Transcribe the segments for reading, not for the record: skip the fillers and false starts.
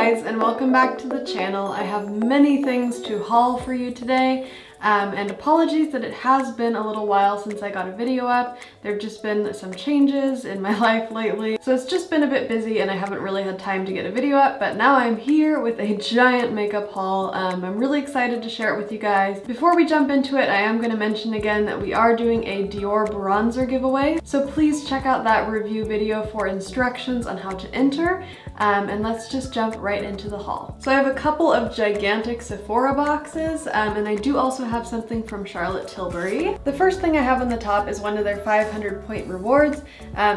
guys, and welcome back to the channel. I have many things to haul for you today. And apologies that it has been a little while since I got a video up. There have just been some changes in my life lately, so it's just been a bit busy and I haven't really had time to get a video up, but now I'm here with a giant makeup haul. I'm really excited to share it with you guys. Before we jump into it, I am going to mention again that we are doing a Dior bronzer giveaway, so please check out that review video for instructions on how to enter. And let's just jump right into the haul. So I have a couple of gigantic Sephora boxes, and I do also have something from Charlotte Tilbury. The first thing I have on the top is one of their 500-point rewards.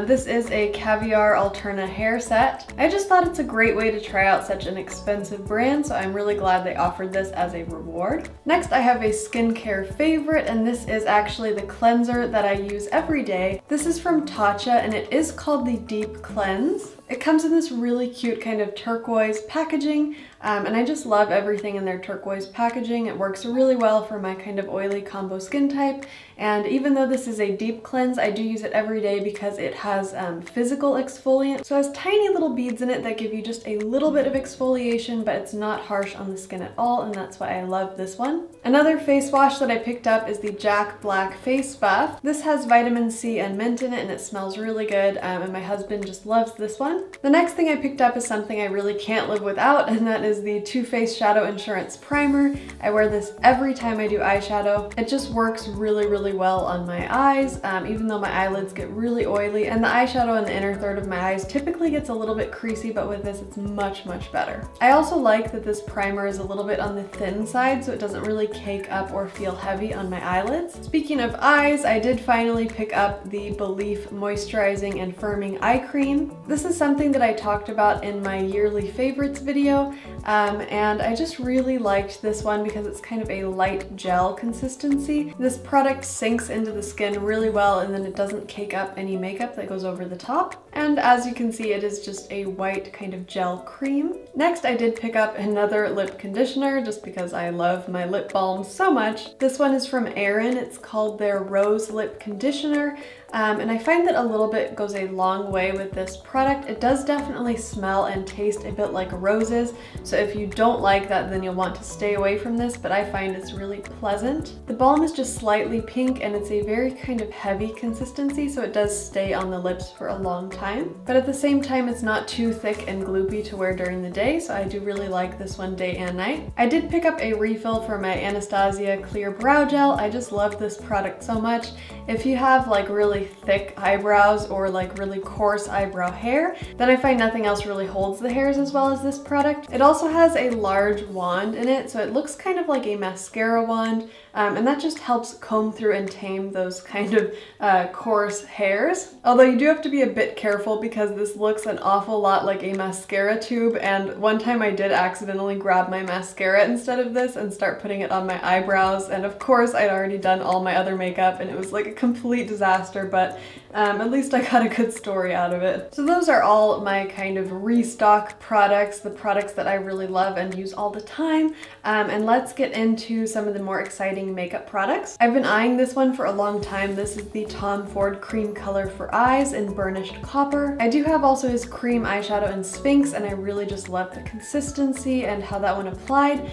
This is a Caviar Alterna hair set. I just thought it's a great way to try out such an expensive brand, so I'm really glad they offered this as a reward. Next, I have a skincare favorite, and this is actually the cleanser that I use every day. This is from Tatcha, and it is called the Deep Cleanse. It comes in this really cute kind of turquoise packaging, and I just love everything in their turquoise packaging. It works really well for my kind of oily combo skin type, and even though this is a deep cleanse, I do use it every day because it has physical exfoliant. So it has tiny little beads in it that give you just a little bit of exfoliation, but it's not harsh on the skin at all, and that's why I love this one. Another face wash that I picked up is the Jack Black Face Buff. This has vitamin C and mint in it, and it smells really good, and my husband just loves this one. The next thing I picked up is something I really can't live without, and that is the Too Faced Shadow Insurance Primer. I wear this every time I do eyeshadow. It just works really well on my eyes, even though my eyelids get really oily, and the eyeshadow in the inner third of my eyes typically gets a little bit creasy, but with this it's much better. I also like that this primer is a little bit on the thin side, so it doesn't really cake up or feel heavy on my eyelids. Speaking of eyes, I did finally pick up the Belif Moisturizing and Firming Eye Cream. This is something that I talked about in my yearly favorites video, and I just really liked this one because it's kind of a light gel consistency. This product sinks into the skin really well, and then it doesn't cake up any makeup that goes over the top. And as you can see, it is just a white kind of gel cream. Next, I did pick up another lip conditioner just because I love my lip balm so much. This one is from Erin. It's called their Rose Lip Conditioner. And I find that a little bit goes a long way with this product. It does definitely smell and taste a bit like roses, so if you don't like that, then you'll want to stay away from this, but I find it's really pleasant. The balm is just slightly pink, and it's a very kind of heavy consistency, so it does stay on the lips for a long time. But at the same time, it's not too thick and gloopy to wear during the day, so I do really like this one day and night. I did pick up a refill for my Anastasia Clear Brow Gel. I just love this product so much. If you have like really thick eyebrows or like really coarse eyebrow hair, then I find nothing else really holds the hairs as well as this product. It also has a large wand in it, so it looks kind of like a mascara wand, and that just helps comb through and tame those kind of coarse hairs. Although you do have to be a bit careful because this looks an awful lot like a mascara tube, and one time I did accidentally grab my mascara instead of this and start putting it on my eyebrows, and of course I'd already done all my other makeup and it was like a complete disaster, but at least I got a good story out of it. So those are all my kind of restock products, the products that I really love and use all the time, and let's get into some of the more exciting makeup products. I've been eyeing this one for a long time. This is the Tom Ford Cream Color for Eyes in Burnished Copper. I do have also his cream eyeshadow in Sphinx, and I really just love the consistency and how that one applied,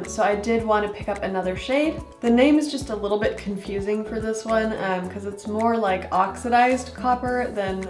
so I did want to pick up another shade. The name is just a little bit confusing for this one because it's more like oxidized copper than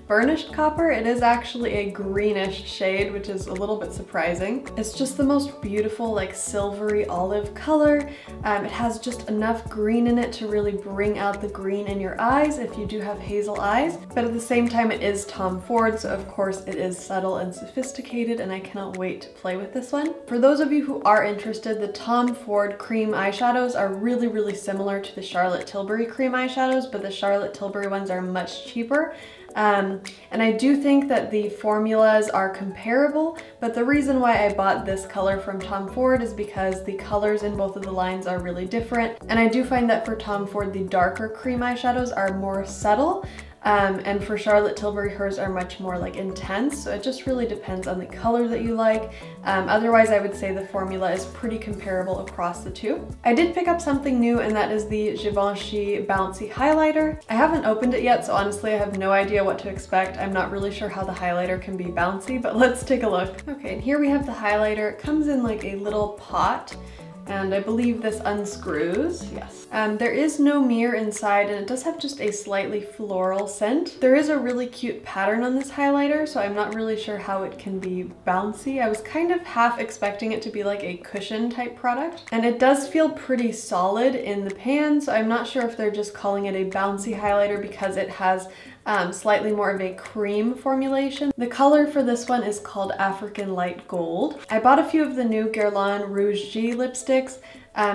burnished copper. It is actually a greenish shade, which is a little bit surprising. It's just the most beautiful like silvery olive color. It has just enough green in it to really bring out the green in your eyes if you do have hazel eyes, but at the same time it is Tom Ford, so of course it is subtle and sophisticated, and I cannot wait to play with this one. For those of you who are interested, the Tom Ford cream eyeshadows are really similar to the Charlotte Tilbury cream eyeshadows, but the Charlotte Tilbury ones are much cheaper. And I do think that the formulas are comparable, but the reason why I bought this color from Tom Ford is because the colors in both of the lines are really different, and I do find that for Tom Ford the darker cream eyeshadows are more subtle, And for Charlotte Tilbury, hers are much more like intense, so it just really depends on the color that you like. Otherwise, I would say the formula is pretty comparable across the two. I did pick up something new, and that is the Givenchy Bouncy highlighter. I haven't opened it yet, so honestly I have no idea what to expect. I'm not really sure how the highlighter can be bouncy, but let's take a look. Okay, and here we have the highlighter. It comes in like a little pot, and I believe this unscrews, yes. There is no mirror inside, and it does have just a slightly floral scent. There is a really cute pattern on this highlighter, so I'm not really sure how it can be bouncy. I was kind of half expecting it to be like a cushion type product, and it does feel pretty solid in the pan, so I'm not sure if they're just calling it a bouncy highlighter because it has slightly more of a cream formulation. The color for this one is called African Light Gold. I bought a few of the new Guerlain Rouge G lipsticks.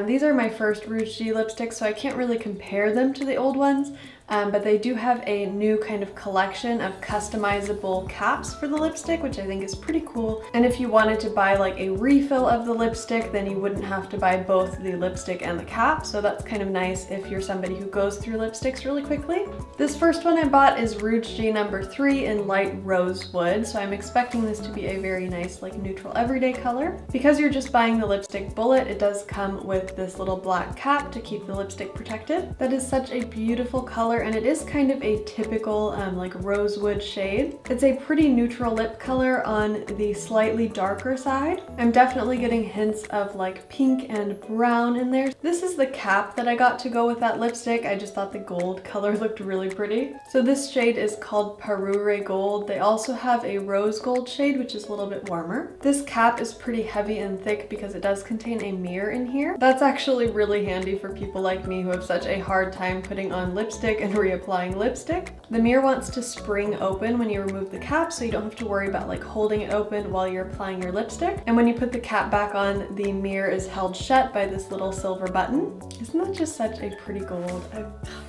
These are my first Rouge G lipsticks, so I can't really compare them to the old ones. But they do have a new kind of collection of customizable caps for the lipstick, which I think is pretty cool. And if you wanted to buy like a refill of the lipstick, then you wouldn't have to buy both the lipstick and the cap. So that's kind of nice if you're somebody who goes through lipsticks really quickly. This first one I bought is Rouge G number 3 in light rosewood. So I'm expecting this to be a very nice like neutral everyday color. Because you're just buying the lipstick bullet, it does come with this little black cap to keep the lipstick protected. That is such a beautiful color, and it is kind of a typical like rosewood shade. It's a pretty neutral lip color on the slightly darker side. I'm definitely getting hints of like pink and brown in there. This is the cap that I got to go with that lipstick. I just thought the gold color looked really pretty. So this shade is called Parure Gold. They also have a rose gold shade, which is a little bit warmer. This cap is pretty heavy and thick because it does contain a mirror in here. That's actually really handy for people like me who have such a hard time putting on lipstick and reapplying lipstick. The mirror wants to spring open when you remove the cap, so you don't have to worry about like holding it open while you're applying your lipstick. And when you put the cap back on, the mirror is held shut by this little silver button. Isn't that just such a pretty gold? I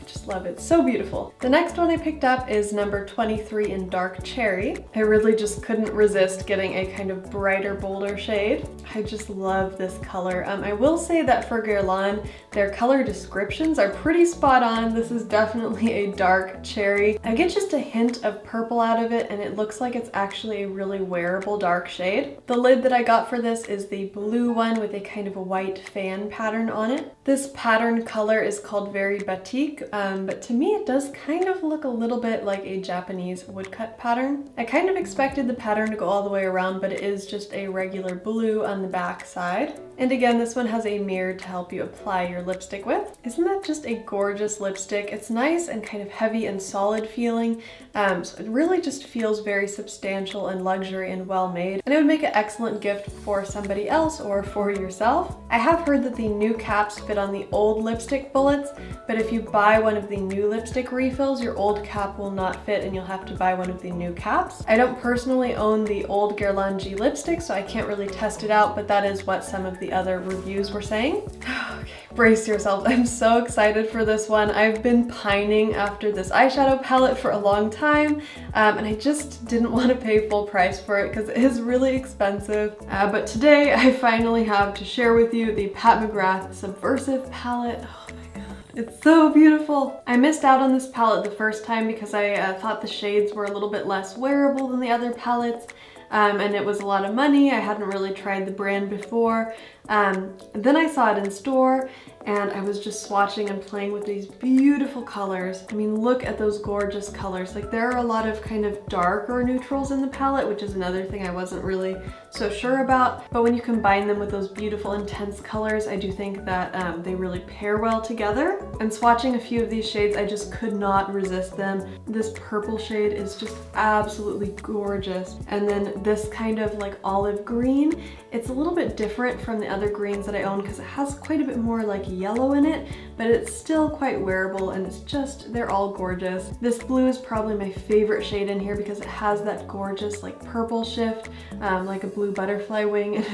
just love it. So beautiful. The next one I picked up is number 23 in dark cherry. I really just couldn't resist getting a kind of brighter, bolder shade. I just love this color. I will say that for Guerlain, their color descriptions are pretty spot on. This is definitely a dark cherry. I get just a hint of purple out of it, and it looks like it's actually a really wearable dark shade. The lid that I got for this is the blue one with a kind of a white fan pattern on it. This pattern color is called Very Batik, but to me it does kind of look a little bit like a Japanese woodcut pattern. I kind of expected the pattern to go all the way around, but it is just a regular blue on the back side. And again, this one has a mirror to help you apply your lipstick with. Isn't that just a gorgeous lipstick? It's nice and kind of heavy and solid feeling. So it really just feels very substantial and luxury and well made. And it would make an excellent gift for somebody else or for yourself. I have heard that the new caps fit on the old lipstick bullets, but if you buy one of the new lipstick refills, your old cap will not fit and you'll have to buy one of the new caps. I don't personally own the old Guerlain G lipstick, so I can't really test it out, but that is what some of the other reviews were saying. Okay, brace yourself. I'm so excited for this one. I've been pining after this eyeshadow palette for a long time, and I just didn't want to pay full price for it because it is really expensive. But today I finally have to share with you the Pat McGrath Subversive palette. Oh my god, it's so beautiful. I missed out on this palette the first time because I thought the shades were a little bit less wearable than the other palettes. And it was a lot of money. I hadn't really tried the brand before. Then I saw it in store and I was just swatching and playing with these beautiful colors. I mean, look at those gorgeous colors. Like, there are a lot of kind of darker neutrals in the palette, which is another thing I wasn't really so sure about. But when you combine them with those beautiful intense colors, I do think that they really pair well together. And swatching a few of these shades, I just could not resist them. This purple shade is just absolutely gorgeous. And then this kind of like olive green, it's a little bit different from the other greens that I own because it has quite a bit more like yellow in it, but it's still quite wearable and it's just, they're all gorgeous. This blue is probably my favorite shade in here because it has that gorgeous like purple shift, like a blue butterfly wing, and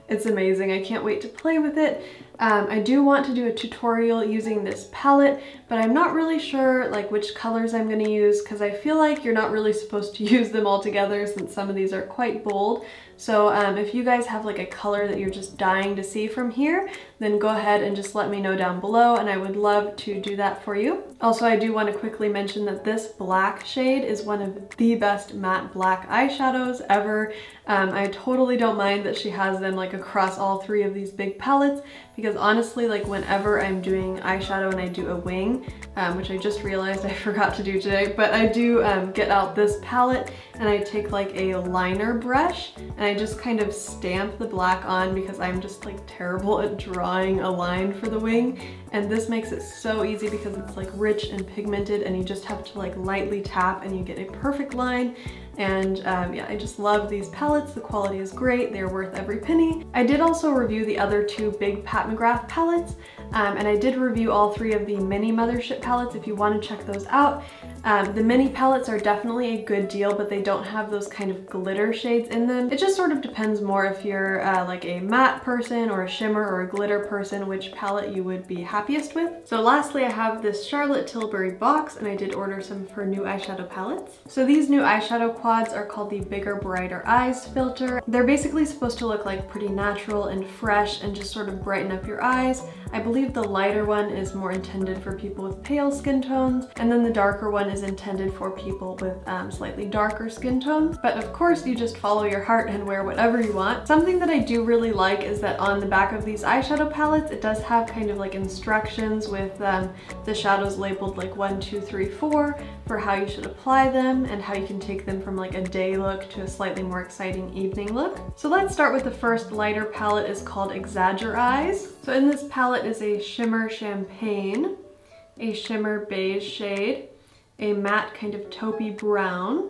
it's amazing. I can't wait to play with it. I do want to do a tutorial using this palette, but I'm not really sure like which colors I'm going to use because I feel like you're not really supposed to use them all together since some of these are quite bold. So if you guys have like a color that you're just dying to see from here, then go ahead and just let me know down below, and I would love to do that for you. Also, I do want to quickly mention that this black shade is one of the best matte black eyeshadows ever. I totally don't mind that she has them like across all three of these big palettes, because honestly, like whenever I'm doing eyeshadow and I do a wing, which I just realized I forgot to do today, but I do get out this palette and I take like a liner brush and I just kind of stamp the black on, because I'm just like terrible at drawing a line for the wing. And this makes it so easy because it's like rich and pigmented, and you just have to like lightly tap and you get a perfect line. And yeah, I just love these palettes. The quality is great. They're worth every penny. I did also review the other two big Pat McGrath palettes, and I did review all three of the mini Mothership palettes if you want to check those out. The mini palettes are definitely a good deal, but they don't have those kind of glitter shades in them. It just sort of depends more if you're like a matte person or a shimmer or a glitter person, which palette you would be happiest with. So lastly, I have this Charlotte Tilbury box, and I did order some for new eyeshadow palettes. So these new eyeshadow quads are called the Bigger Brighter Eyes filter. They're basically supposed to look like pretty natural and fresh and just sort of brighten up your eyes. I believe the lighter one is more intended for people with pale skin tones, and then the darker one is intended for people with slightly darker skin tones. But of course, you just follow your heart and wear whatever you want. Something that I do really like is that on the back of these eyeshadow palettes, it does have kind of like instructions with the shadows labeled like 1, 2, 3, 4 for how you should apply them and how you can take them from like a day look to a slightly more exciting evening look. So let's start with the first lighter palette. Is called EXAGGEREYES. So in this palette is a shimmer champagne, a shimmer beige shade, a matte kind of taupey brown,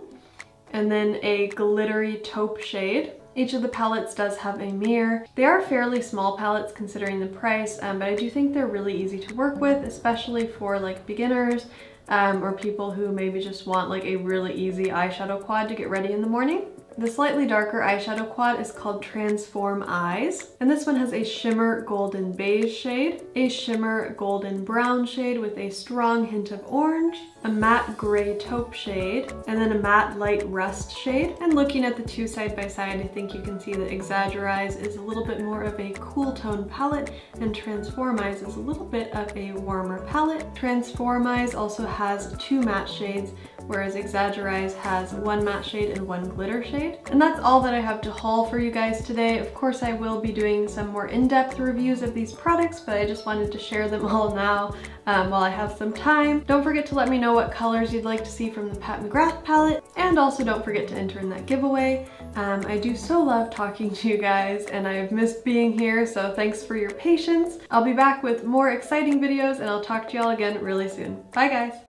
and then a glittery taupe shade. Each of the palettes does have a mirror. They are fairly small palettes considering the price, but I do think they're really easy to work with, especially for like beginners or people who maybe just want like a really easy eyeshadow quad to get ready in the morning. The slightly darker eyeshadow quad is called TRANSFORMEYES, and this one has a shimmer golden beige shade, a shimmer golden brown shade with a strong hint of orange, a matte gray taupe shade, and then a matte light rust shade. And looking at the two side by side, I think you can see that EXAGGEREYES is a little bit more of a cool tone palette, and TRANSFORMEYES is a little bit of a warmer palette. TRANSFORMEYES also has 2 matte shades, whereas EXAGGEREYES has 1 matte shade and 1 glitter shade. And that's all that I have to haul for you guys today. Of course, I will be doing some more in-depth reviews of these products, but I just wanted to share them all now while I have some time. Don't forget to let me know what colors you'd like to see from the Pat McGrath palette, and also don't forget to enter in that giveaway. I do so love talking to you guys, and I've missed being here, so thanks for your patience. I'll be back with more exciting videos, and I'll talk to y'all again really soon. Bye guys!